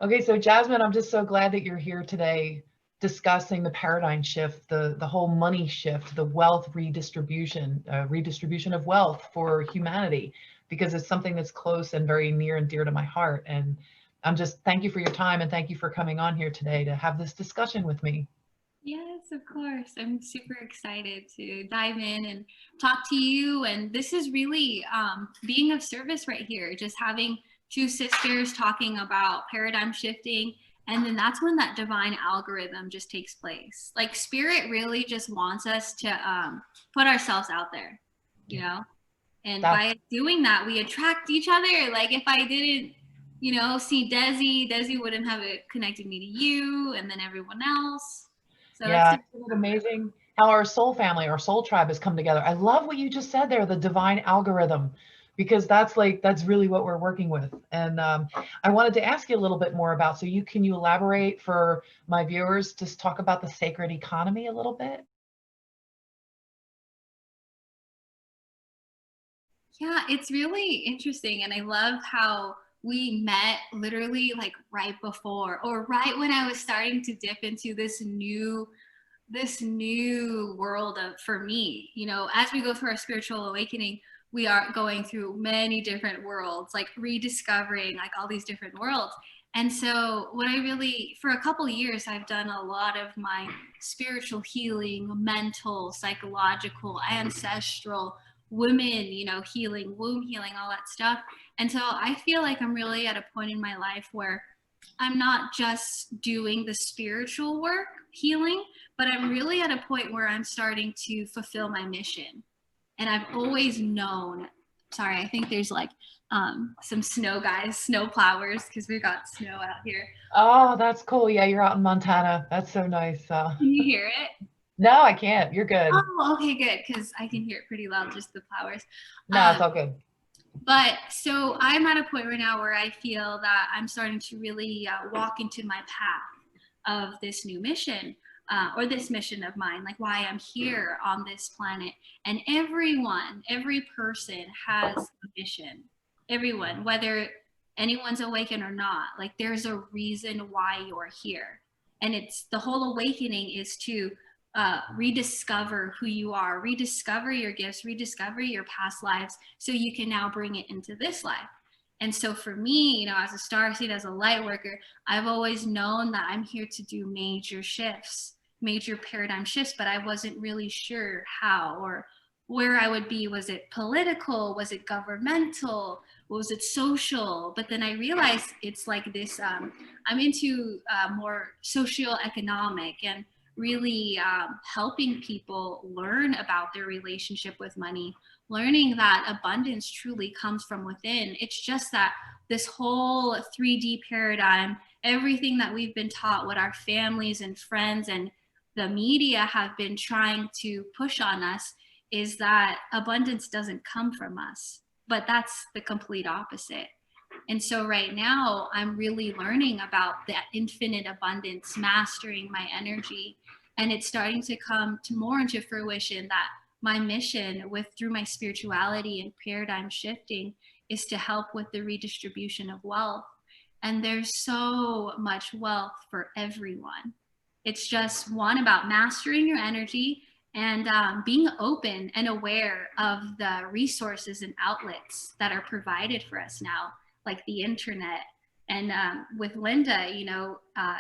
Okay, so Jasmine, I'm just so glad that you're here today discussing the paradigm shift, the whole money shift, the wealth redistribution, redistribution of wealth for humanity, because it's something that's close and very near and dear to my heart. And I'm just thank you for your time and thank you for coming on here today to have this discussion with me. Yes, of course. I'm super excited to dive in and talk to you. And this is really being of service right here, just having two sisters talking about paradigm shifting. And then that's when that divine algorithm just takes place. Like spirit really just wants us to put ourselves out there, you know? And That's by doing that, we attract each other. Like if I didn't, see Desi wouldn't have it connected me to you and then everyone else. So that's Yeah, super isn't it cool. amazing how our soul family, our soul tribe has come together? I love what you just said there, the divine algorithm, because that's really what we're working with. And I wanted to ask you a little bit more about, so can you elaborate for my viewers, just talk about the sacred economy a little bit? Yeah, it's really interesting. And I love how we met literally like right before or right when I was starting to dip into this new world of for me, as we go through our spiritual awakening, we are going through many different worlds, like rediscovering like all these different worlds. And so what I really for a couple of years I've done a lot of my spiritual healing, mental, psychological, ancestral, women, healing, womb healing, all that stuff. And so I feel like I'm really at a point in my life where I'm not just doing the spiritual work, healing, but I'm really at a point where I'm starting to fulfill my mission. And I've always known, sorry, I think there's like some snow plowers, because we got snow out here. Oh, that's cool. Yeah, you're out in Montana. That's so nice. Can you hear it? No, I can't. You're good. Oh, okay, good, because I can hear it pretty loud, just the plowers. No, it's Um, all good. but so I'm at a point right now where I feel that I'm starting to really walk into my path of this new mission, or this mission of mine, like why I'm here on this planet. And every person has a mission. Everyone, whether anyone's awakened or not, like there's a reason why you're here. And it's the whole awakening is to rediscover who you are, rediscover your gifts, rediscover your past lives, so you can now bring it into this life. And so for me, as a star seed, as a light worker, I've always known that I'm here to do major shifts, major paradigm shifts, but I wasn't really sure how or where I would be. Was it political? Was it governmental? Was it social? But then I realized it's like this, I'm into more socio-economic and really helping people learn about their relationship with money, learning that abundance truly comes from within. It's just that this whole 3D paradigm, everything that we've been taught, what our families and friends and the media have been trying to push on us, is that abundance doesn't come from us. But that's the complete opposite. And so right now, I'm really learning about that infinite abundance, mastering my energy. And it's starting to come to more into fruition that my mission with through my spirituality and paradigm shifting is to help with the redistribution of wealth. And there's so much wealth for everyone. It's just one about mastering your energy and being open and aware of the resources and outlets that are provided for us now, like the internet. And with Linda,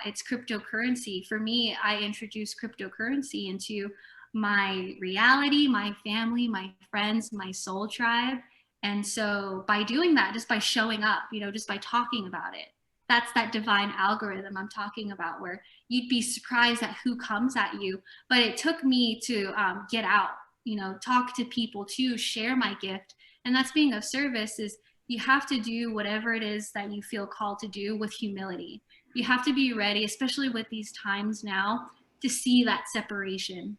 it's cryptocurrency. For me, I introduced cryptocurrency into my reality, my family, my friends, my soul tribe. And so by doing that, just by showing up, just by talking about it, that's that divine algorithm I'm talking about, where you'd be surprised at who comes at you. But it took me to get out, talk to people, to share my gift. And that's being of service. Is you have to do whatever it is that you feel called to do with humility. You have to be ready, especially with these times now, to see that separation,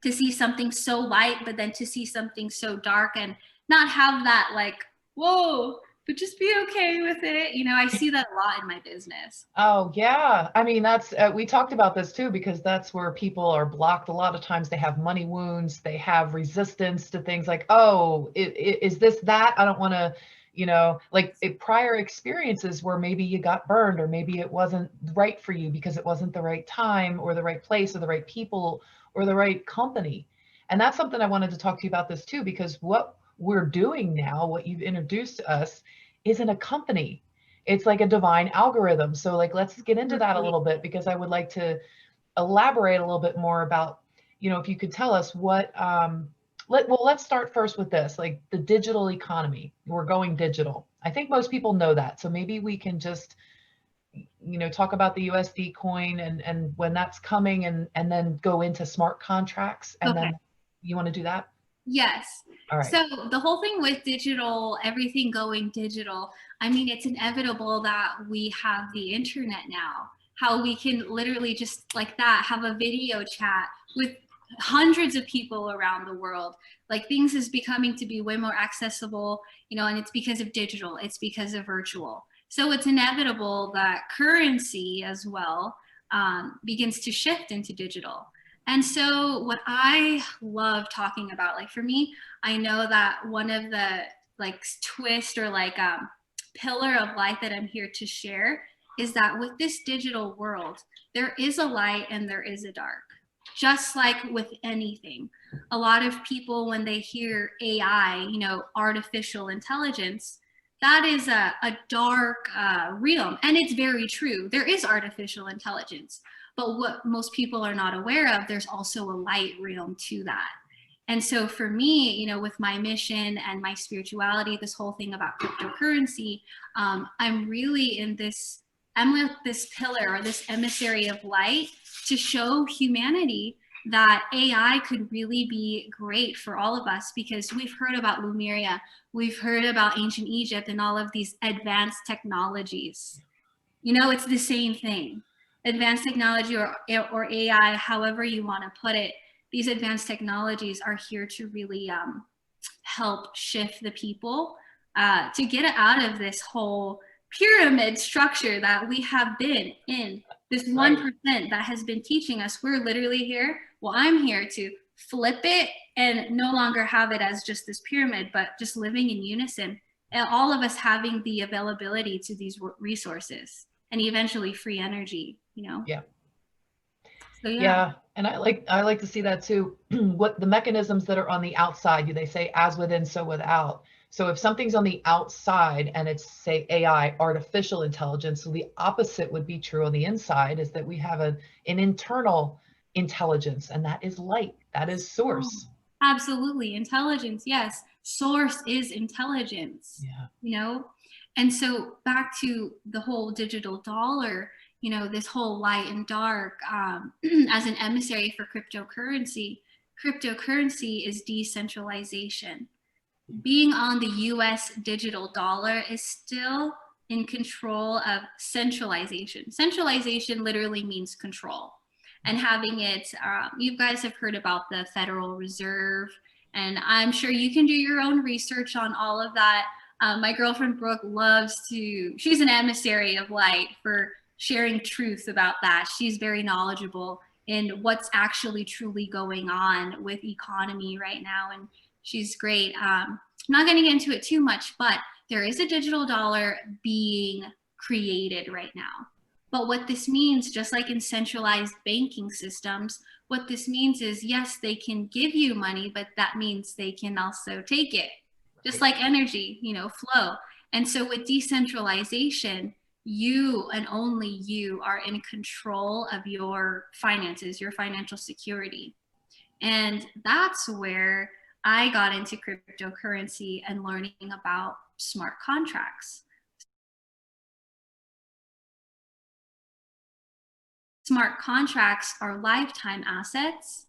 to see something so light, but then to see something so dark and not have that like, whoa, but just be okay with it. I see that a lot in my business. Oh, yeah. I mean, that's, we talked about this too, because that's where people are blocked. A lot of times they have money wounds, they have resistance to things like, oh, is this that? I don't want to, you know, like prior experiences where maybe you got burned, or maybe it wasn't right for you because it wasn't the right time or the right place or the right people or the right company. And that's something I wanted to talk to you about this too, because what we're doing now, what you've introduced to us, isn't a company. It's like a divine algorithm. So like, let's get into that a little bit, because I would like to elaborate a little bit more about, you know, if you could tell us what, let's start first with this, like the digital economy. We're going digital. I think most people know that. So maybe we can just, you know, talk about the USD coin and when that's coming, and then go into smart contracts. And Okay. then you want to do that? Yes. All right. So the whole thing with digital, everything going digital, I mean, it's inevitable that we have the internet now, how we can literally just like that have a video chat with hundreds of people around the world. Like things is becoming to be way more accessible, you know, and it's because of digital, it's because of virtual. So it's inevitable that currency as well begins to shift into digital. And so what I love talking about, like for me, I know that one of the like twist or like pillar of light that I'm here to share is that with this digital world, there is a light and there is a dark. Just like with anything, a lot of people, when they hear AI, you know, artificial intelligence, that is a dark realm. And it's very true. There is artificial intelligence. But what most people are not aware of, there's also a light realm to that. And so for me, you know, with my mission and my spirituality, this whole thing about cryptocurrency, I'm really in this, I'm with this pillar or this emissary of light to show humanity that AI could really be great for all of us, because we've heard about Lemuria, we've heard about ancient Egypt and all of these advanced technologies. You know, it's the same thing. Advanced technology or AI, however you want to put it, these advanced technologies are here to really help shift the people to get out of this whole pyramid structure that we have been in. This 1% that has been teaching us, we're literally here. Well, I'm here to flip it and no longer have it as just this pyramid, but just living in unison. And all of us having the availability to these resources and eventually free energy, you know? Yeah. So yeah. Yeah. And I like to see that too. What the mechanisms that are on the outside, they say as within, so without. So if something's on the outside and it's, say, AI, artificial intelligence, so the opposite would be true on the inside, is that we have an internal intelligence, and that is light, that is source. Absolutely. Intelligence, yes. Source is intelligence, Yeah. you know? And so back to the whole digital dollar, you know, this whole light and dark as an emissary for cryptocurrency. Cryptocurrency is decentralization. Being on the US digital dollar is still in control of centralization. Centralization literally means control. And having it, you guys have heard about the Federal Reserve, and I'm sure you can do your own research on all of that. My girlfriend Brooke loves to, she's an emissary of light for sharing truth about that. She's very knowledgeable in what's actually truly going on with economy right now, and she's great. I'm not going to get into it too much, but there is a digital dollar being created right now. But what this means, just like in centralized banking systems, what this means is, yes, they can give you money, but that means they can also take it, just like energy, you know, flow. And so with decentralization, you and only you are in control of your finances, your financial security. And that's where I got into cryptocurrency and learning about smart contracts. Smart contracts are lifetime assets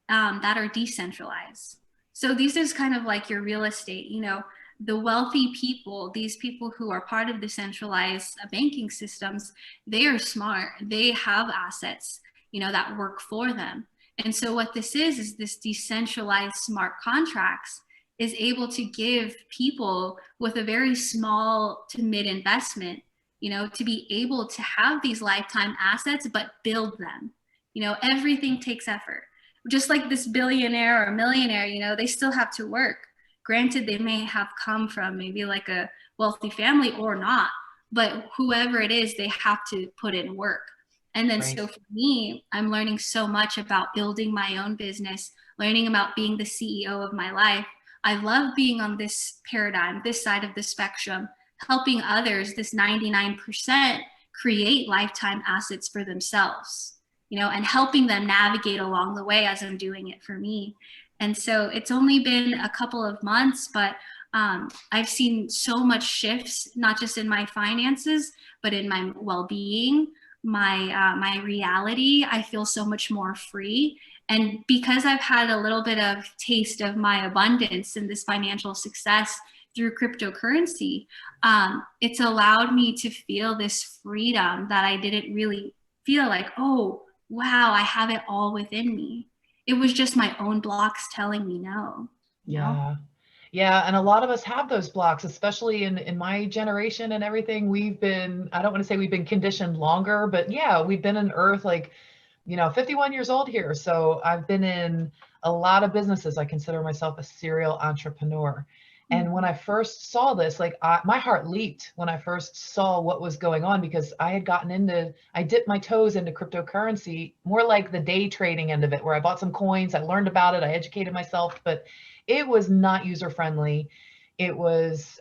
that are decentralized. So these is kind of like your real estate, you know, the wealthy people, these people who are part of the centralized banking systems, they are smart. They have assets, you know, that work for them. And so what this is this decentralized smart contracts is able to give people with a very small to mid investment, you know, to be able to have these lifetime assets, but build them. You know, everything takes effort. Just like this billionaire or millionaire, you know, they still have to work. Granted, they may have come from maybe like a wealthy family or not, but whoever it is, they have to put in work. And then Right. so for me, I'm learning so much about building my own business, learning about being the CEO of my life. I love being on this paradigm, this side of the spectrum, helping others, this 99%, create lifetime assets for themselves, and helping them navigate along the way as I'm doing it for me. And so it's only been a couple of months, but I've seen so much shifts, not just in my finances, but in my well-being, my reality. I feel so much more free. And because I've had a little bit of taste of my abundance and this financial success through cryptocurrency, it's allowed me to feel this freedom that I didn't really feel like, oh, wow, I have it all within me. It was just my own blocks telling me no, you know? Yeah. Yeah, and a lot of us have those blocks, especially in my generation and everything. We've been, I don't want to say we've been conditioned longer, but yeah, we've been in Earth like, 51 years old here. So I've been in a lot of businesses. I consider myself a serial entrepreneur. And when Mhm. I first saw this, like my heart leaped when I first saw what was going on, because I dipped my toes into cryptocurrency, more like the day trading end of it, where I bought some coins, I learned about it, I educated myself, but it was not user friendly. It was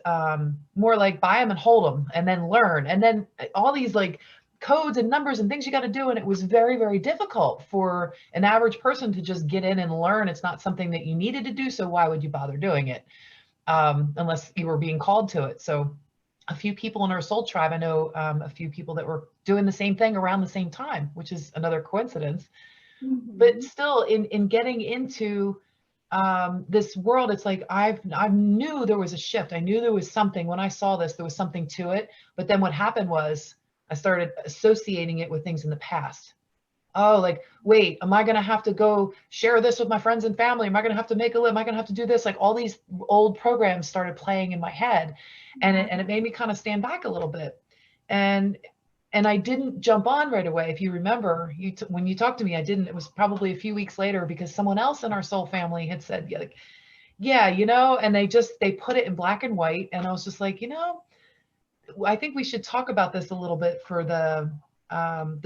more like buy them and hold them and then learn. And then all these like codes and numbers and things you got to do. And it was very, very difficult for an average person to just get in and learn. It's not something that you needed to do. So why would you bother doing it unless you were being called to it? So a few people in our soul tribe, I know a few people that were doing the same thing around the same time, which is another coincidence. But Mhm. still, in getting into this world, it's like I knew there was a shift. I knew there was something. When I saw this, there was something to it. But then what happened was I started associating it with things in the past. Oh, like, wait, am I going to have to go share this with my friends and family? Am I going to have to make a living? Am I going to have to do this? Like all these old programs started playing in my head, and Yeah. it made me kind of stand back a little bit. And I didn't jump on right away. If you remember, when you talked to me, I didn't. It was probably a few weeks later because someone else in our soul family had said, yeah, like, yeah, and they put it in black and white, and I was just like, I think we should talk about this a little bit for the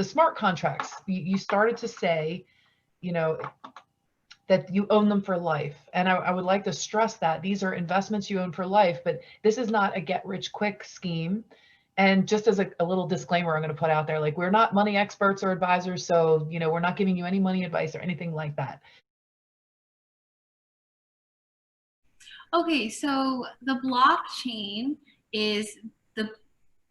smart contracts. You started to say, you know, that you own them for life. And I would like to stress that these are investments you own for life, but this is not a get rich quick scheme. And just as a little disclaimer, I'm going to put out there, like, we're not money experts or advisors. So, we're not giving you any money advice or anything like that. Okay, so the blockchain is the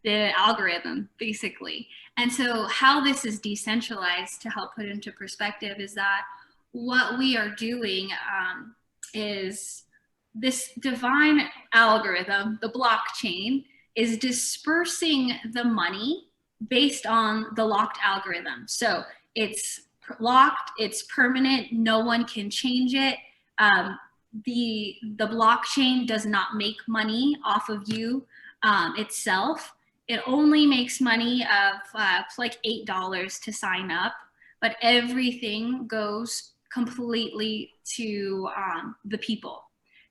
the algorithm basically. And so how this is decentralized, to help put into perspective, is that what we are doing is this divine algorithm, the blockchain, is dispersing the money based on the locked algorithm. So it's locked, it's permanent, no one can change it. The blockchain does not make money off of you itself. It only makes money of like $8 to sign up, but everything goes completely to the people.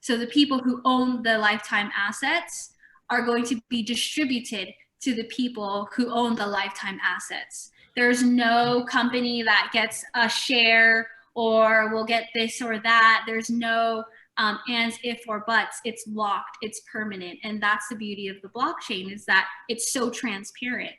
So the people who own the lifetime assets are going to be distributed to the people who own the lifetime assets. There's no company that gets a share or will get this or that. There's no ands, if, or buts. It's locked, it's permanent. And that's the beauty of the blockchain, is that it's so transparent.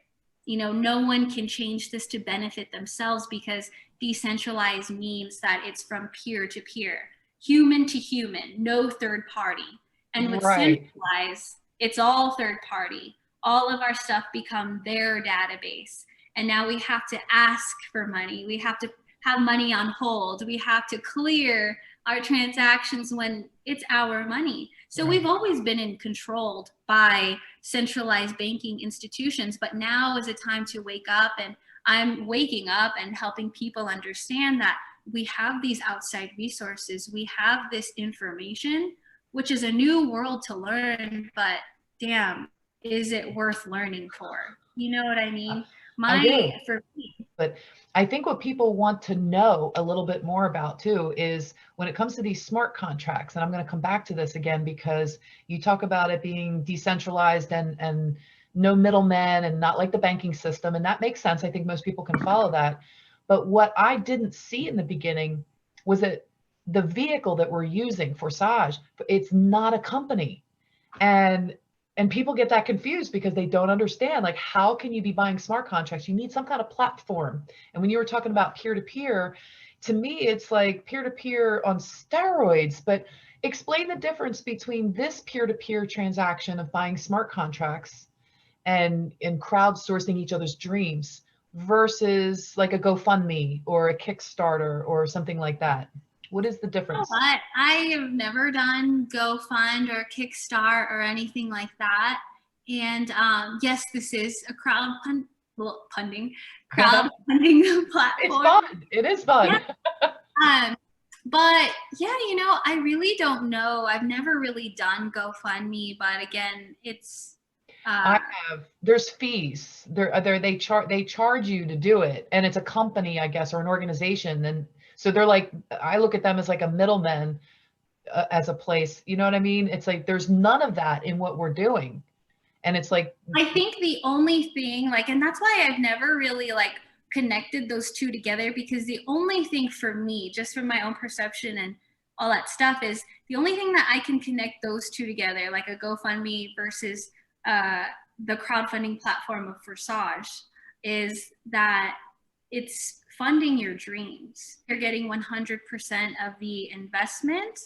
No one can change this to benefit themselves, because decentralized means that it's from peer to peer, human to human, no third party. And with Right. centralized, it's all third party. All of our stuff become their database. And now we have to ask for money. We have to have money on hold. We have to clear our transactions when it's our money. So we've Right. always been controlled by centralized banking institutions, but now is a time to wake up. And I'm waking up and helping people understand that we have these outside resources. We have this information, which is a new world to learn, but damn, is it worth learning for? You know what I mean? I do. For me, But I think what people want to know a little bit more about too is when it comes to these smart contracts, and I'm going to come back to this again because you talk about it being decentralized and no middlemen and not like the banking system, and that makes sense. I think most people can follow that. But what I didn't see in the beginning was that the vehicle that we're using, Forsage, it's not a company. And people get that confused because they don't understand, like, how can you be buying smart contracts? You need some kind of platform. And when you were talking about peer-to-peer, to me it's like peer-to-peer on steroids. But explain the difference between this peer-to-peer transaction of buying smart contracts and crowdsourcing each other's dreams versus like a GoFundMe or a Kickstarter or something like that. What is the difference? I have never done GoFund or Kickstart or anything like that. And yes, this is a crowdfunding platform. It's fun. It is fun. Yeah. But yeah, you know, I really don't know. I've never really done GoFundMe, but again, it's I have. There's fees. They charge you to do it, and it's a company, I guess, or an organization, and so they're like, I look at them as like a middleman, as a place. You know what I mean? It's like there's none of that in what we're doing, and it's like I think the only thing, like, and that's why I've never really like connected those two together, because the only thing for me, just from my own perception and all that stuff, is the only thing that I can connect those two together, like a GoFundMe versus the crowdfunding platform of Forsage, is that it's funding your dreams. You're getting 100% of the investment.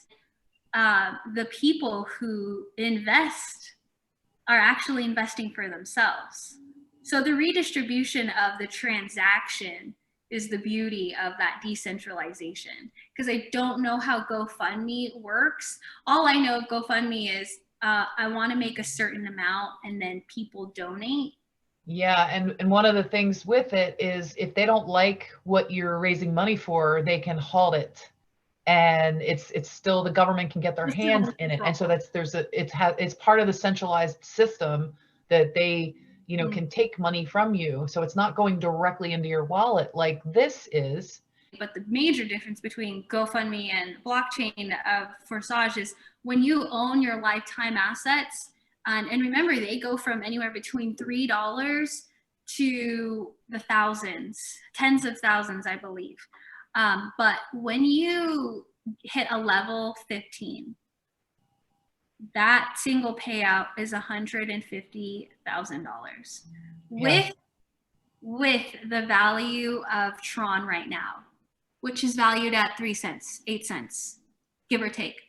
The people who invest are actually investing for themselves. So the redistribution of the transaction is the beauty of that decentralization. Because I don't know how GoFundMe works. All I know of GoFundMe is I want to make a certain amount and then people donate. Yeah, and one of the things with it is if they don't like what you're raising money for, they can halt it. And it's still, the government can get their hands in it. And so it's part of the centralized system that they, you know, can take money from you. So it's not going directly into your wallet like this is. But the major difference between GoFundMe and blockchain of Forsage is when you own your lifetime assets, and remember, they go from anywhere between $3 to the thousands, tens of thousands, I believe. But when you hit a level 15, that single payout is $150,000 with the value of Tron right now, which is valued at 3 cents, 8 cents, give or take.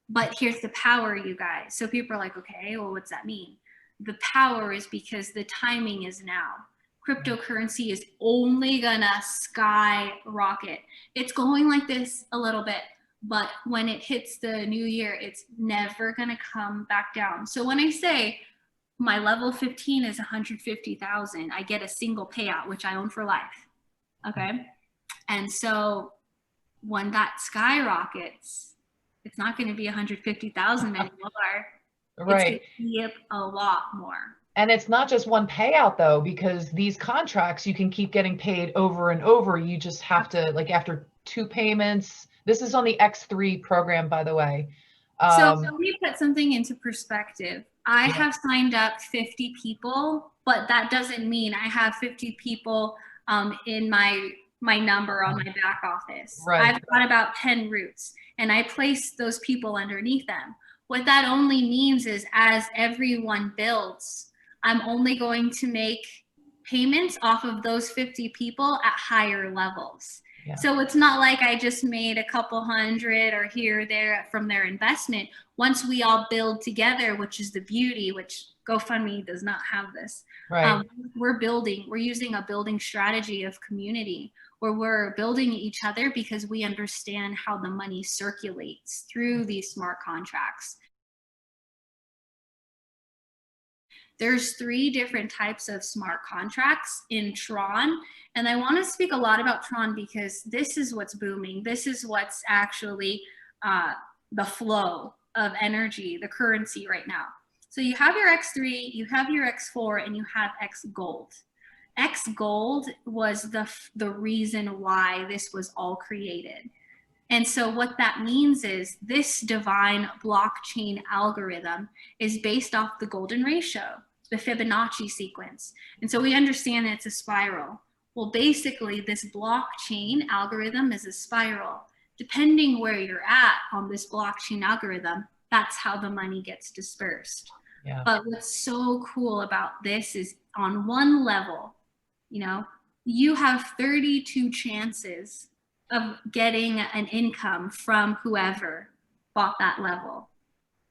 But here's the power, you guys. So people are like, okay, well, what's that mean? The power is because the timing is now. Cryptocurrency is only gonna skyrocket. It's going like this a little bit, but when it hits the new year, it's never gonna come back down. So when I say my level 15 is 150,000, I get a single payout, which I own for life. Okay. And so when that skyrockets, it's not going to be 150,000 anymore. Right. It's going to be a lot more. And it's not just one payout though, because these contracts, you can keep getting paid over and over. You just have to, like, after 2 payments. This is on the X3 program, by the way. So let me put something into perspective. I have signed up 50 people, but that doesn't mean I have 50 people in my number on my back office. Right. I've got about 10 routes, and I place those people underneath them. What that only means is as everyone builds, I'm only going to make payments off of those 50 people at higher levels. Yeah. So it's not like I just made a couple hundred or here or there from their investment. Once we all build together, which is the beauty, which GoFundMe does not have this. Right. We're using a building strategy of community where we're building each other because we understand how the money circulates through these smart contracts. There's 3 different types of smart contracts in Tron. And I want to speak a lot about Tron because this is what's booming. This is what's actually the flow of energy, the currency right now. So you have your X3, you have your X4, and you have X Gold. X gold was the reason why this was all created. And so what that means is this divine blockchain algorithm is based off the golden ratio, the Fibonacci sequence. And so we understand that it's a spiral. Well, basically this blockchain algorithm is a spiral. Depending where you're at on this blockchain algorithm, that's how the money gets dispersed. Yeah. But what's so cool about this is on one level, you have 32 chances of getting an income from whoever bought that level.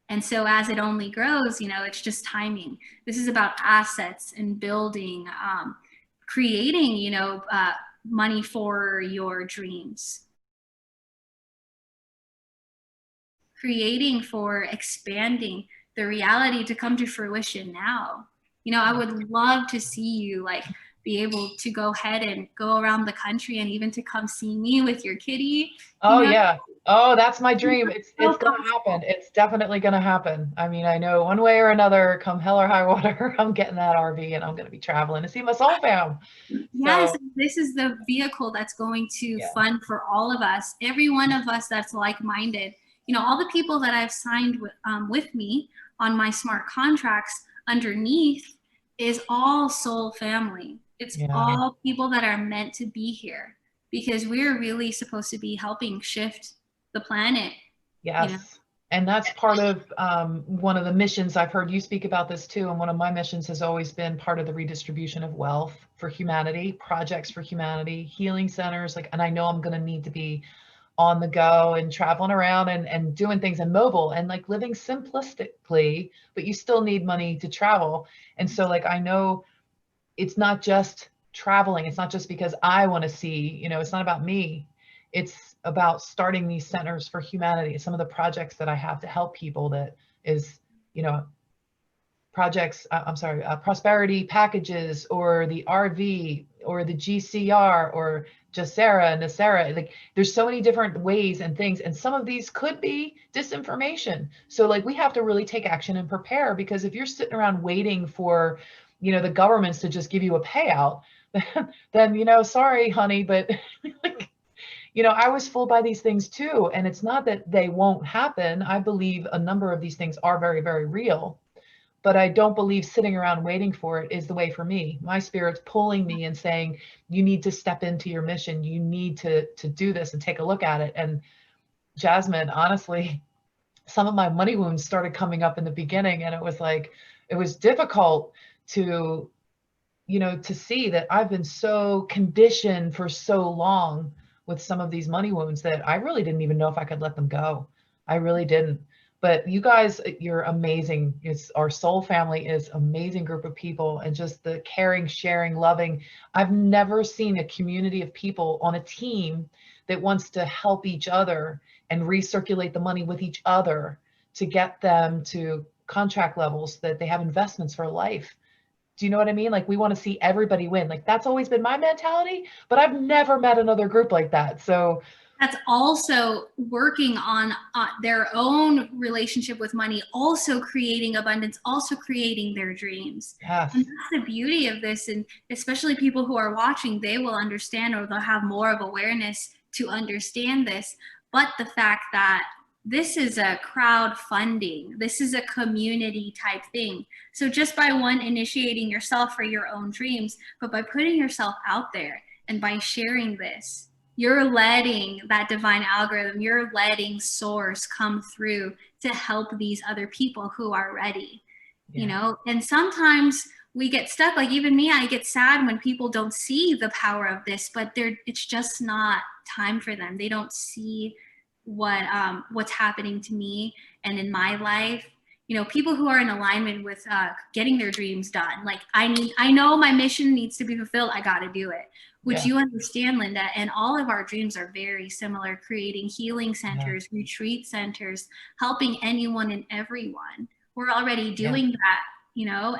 And so as it only grows, it's just timing. This is about assets and building, creating, money for your dreams, creating for expanding the reality to come to fruition now. I would love to see you be able to go ahead and go around the country and even to come see me with your kitty. Oh yeah. Oh, that's my dream. It's going to happen. It's definitely going to happen. I mean, I know one way or another, come hell or high water, I'm getting that RV and I'm going to be traveling to see my soul fam. Yes, so, this is the vehicle that's going to fund for all of us, every one of us that's like-minded. All the people that I've signed with me on my smart contracts underneath is all soul family. It's all people that are meant to be here because we're really supposed to be helping shift the planet. Yes. And that's part of one of the missions. I've heard you speak about this too. And one of my missions has always been part of the redistribution of wealth for humanity, projects for humanity, healing centers. And I know I'm going to need to be on the go and traveling around and doing things and mobile and living simplistically, but you still need money to travel. And so I know it's not just traveling. It's not just because I want to see, it's not about me. It's about starting these centers for humanity. Some of the projects that I have to help people that is, prosperity packages or the RV or the GCR or Jasera and Nasera. There's so many different ways and things. And some of these could be disinformation. So we have to really take action and prepare, because if you're sitting around waiting for, the governments to just give you a payout, then, sorry, honey, but I was fooled by these things too. And it's not that they won't happen. I believe a number of these things are very, very real. But I don't believe sitting around waiting for it is the way for me. My spirit's pulling me and saying, you need to step into your mission. You need to do this and take a look at it. And Jasmine, honestly, some of my money wounds started coming up in the beginning. And it was difficult to, to see that I've been so conditioned for so long with some of these money wounds that I really didn't even know if I could let them go. I really didn't. But you guys, you're amazing. Our soul family is an amazing group of people, and just the caring, sharing, loving. I've never seen a community of people on a team that wants to help each other and recirculate the money with each other to get them to contract levels that they have investments for life. Do you know what I mean? We want to see everybody win. That's always been my mentality, but I've never met another group like that. So that's also working on their own relationship with money, also creating abundance, also creating their dreams. Yes. And that's the beauty of this. And especially people who are watching, they will understand, or they'll have more of awareness to understand this. But the fact that this is a crowdfunding, this is a community type thing. So just by initiating yourself for your own dreams, but by putting yourself out there and by sharing this, you're letting that divine algorithm, you're letting source come through to help these other people who are ready, and sometimes we get stuck. Even me, I get sad when people don't see the power of this, but it's just not time for them. They don't see what's happening to me and in my life. People who are in alignment with getting their dreams done. I know my mission needs to be fulfilled. I got to do it. Which you understand, Linda, and all of our dreams are very similar, creating healing centers, retreat centers, helping anyone and everyone. We're already doing that,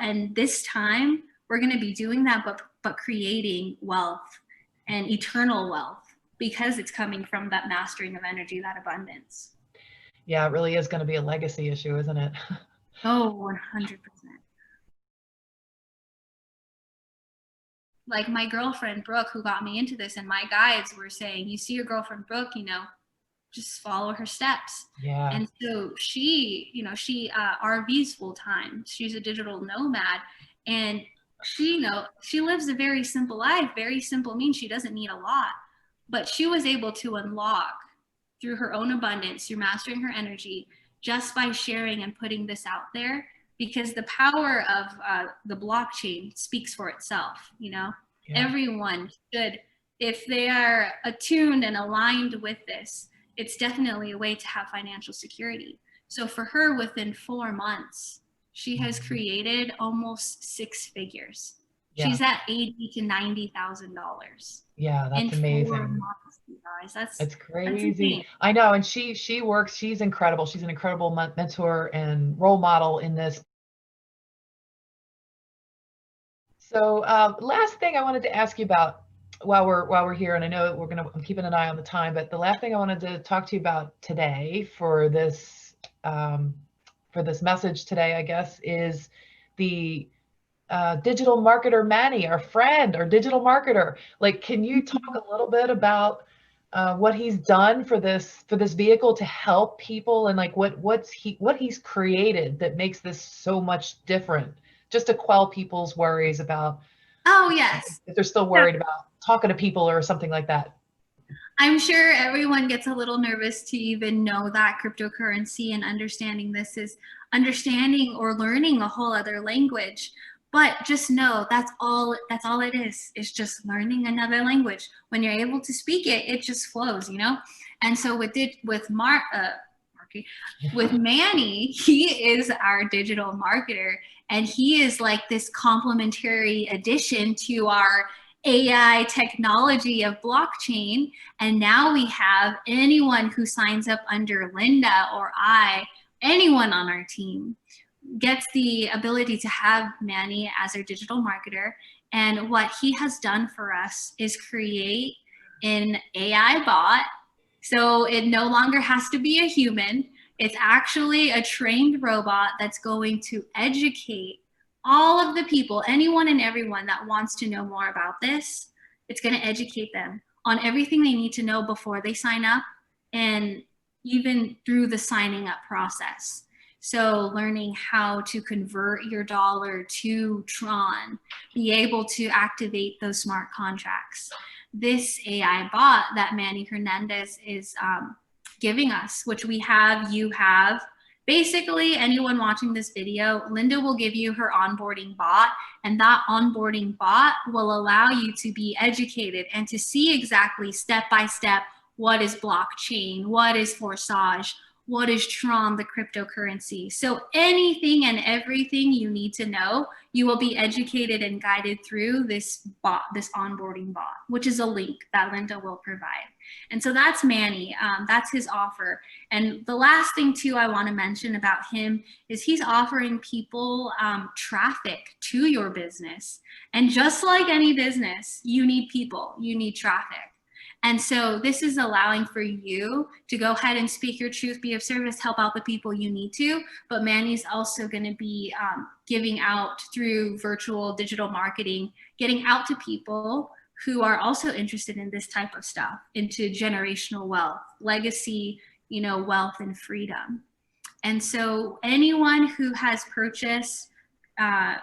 and this time we're going to be doing that, but creating wealth and eternal wealth, because it's coming from that mastering of energy, that abundance. Yeah, it really is going to be a legacy issue, isn't it? Oh, 100%. like my girlfriend Brooke, who got me into this, and my guides were saying, you see your girlfriend Brooke, you know, just follow her steps. Yeah. And so she, you know, she RVs full time. She's a digital nomad, and she, you know, she lives a very simple life. Very simple means she doesn't need a lot, but she was able to unlock through her own abundance, through mastering her energy, just by sharing and putting this out there. Because the power of the blockchain speaks for itself. You know, Yeah. everyone should, if they are attuned and aligned with this, it's definitely a way to have financial security. So for her, within 4 months, she has created almost 6 figures. Yeah. She's at $80,000 to $90,000 Yeah, in that's 4 amazing. months, you guys. It's That's crazy. insane. I know. And she works, she's incredible. She's an incredible mentor and role model in this. So last thing I wanted to ask you about while we're here, and I know I'm keeping an eye on the time, but the last thing I wanted to talk to you about today for this message today, I guess, is the digital marketer Manny, our friend, our digital marketer. Like, can you talk a little bit about what he's done for this vehicle to help people, and like what he's created that makes this so much different, just to quell people's worries about Oh, yes. if they're still worried about talking to people or something like that. I'm sure everyone gets a little nervous to even know that cryptocurrency, and understanding this is understanding or learning a whole other language. But just know that's all it is just learning another language. When you're able to speak it, it just flows, you know? And so with Manny, he is our digital marketer, and he is like this complementary addition to our AI technology of blockchain. And now we have anyone who signs up under Linda or anyone on our team gets the ability to have Manny as our digital marketer. And what he has done for us is create an AI bot. So it no longer has to be a human. It's actually a trained robot that's going to educate all of the people, anyone and everyone that wants to know more about this. It's going to educate them on everything they need to know before they sign up, and even through the signing up process. So learning how to convert your dollar to Tron, be able to activate those smart contracts. This AI bot that Manny Hernandez is giving us, which you have, basically anyone watching this video, Linda will give you her onboarding bot, and that onboarding bot will allow you to be educated and to see exactly step by step what is blockchain, what is Forsage, what is Tron, the cryptocurrency. So anything and everything you need to know, you will be educated and guided through this bot, this onboarding bot, which is a link that Linda will provide. And so that's Manny, that's his offer. And the last thing too I want to mention about him is he's offering people traffic to your business. And just like any business, you need people, you need traffic. And so this is allowing for you to go ahead and speak your truth, be of service, help out the people you need to. But Manny's also going to be giving out through virtual digital marketing, getting out to people who are also interested in this type of stuff, into generational wealth, legacy, wealth and freedom. And so anyone who has purchased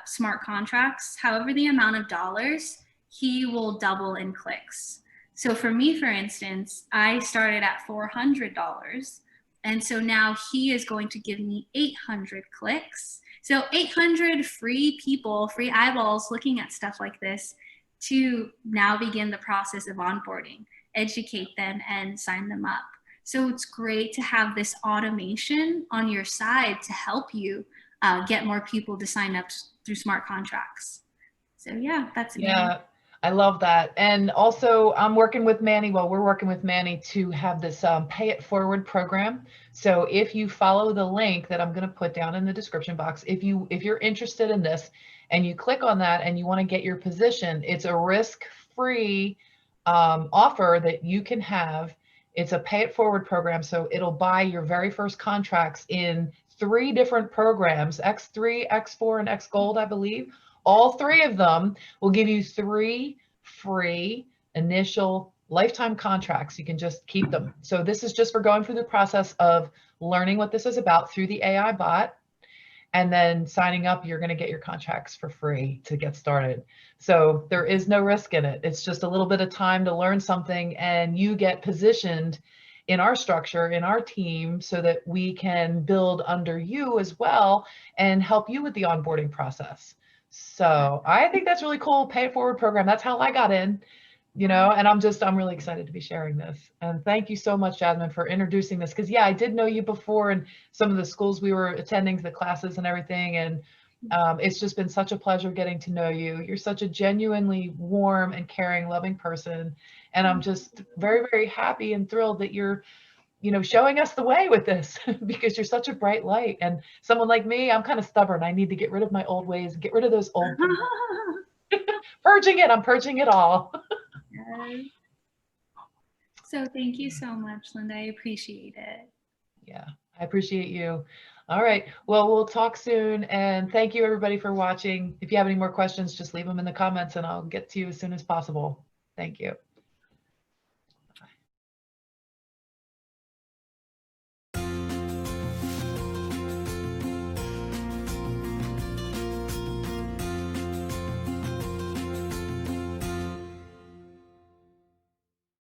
smart contracts, however the amount of dollars, he will double in clicks. So for me, for instance, I started at $400. And so now he is going to give me 800 clicks. So 800 free people, free eyeballs looking at stuff like this, to now begin the process of onboarding, educate them, and sign them up. So it's great to have this automation on your side to help you get more people to sign up through smart contracts. So yeah, that's it. Yeah. I love that. And also I'm working with Manny, we're working with Manny to have this pay it forward program. So if you follow the link that I'm going to put down in the description box, if you're interested in this and you click on that and you want to get your position, it's a risk-free offer that you can have. It's a pay it forward program. So it'll buy your very first contracts in 3 different programs, X3, X4, and X Gold, I believe. All 3 of them will give you 3 free initial lifetime contracts. You can just keep them. So this is just for going through the process of learning what this is about through the AI bot. And then signing up, you're going to get your contracts for free to get started. So there is no risk in it. It's just a little bit of time to learn something, and you get positioned in our structure, in our team, so that we can build under you as well and help you with the onboarding process. So I think that's really cool. Pay it forward program. That's how I got in. And I'm really excited to be sharing this. And thank you so much, Jasmine, for introducing this. Because yeah, I did know you before in some of the schools we were attending, the classes and everything. And it's just been such a pleasure getting to know you. You're such a genuinely warm and caring, loving person. And I'm just very, very happy and thrilled that you're, showing us the way with this because you're such a bright light. And someone like me, I'm kind of stubborn. I need to get rid of my old ways, get rid of those old purging it. I'm purging it all. Yes. So thank you so much, Linda. I appreciate it. Yeah, I appreciate you. All right. Well, we'll talk soon. And thank you, everybody, for watching. If you have any more questions, just leave them in the comments and I'll get to you as soon as possible. Thank you.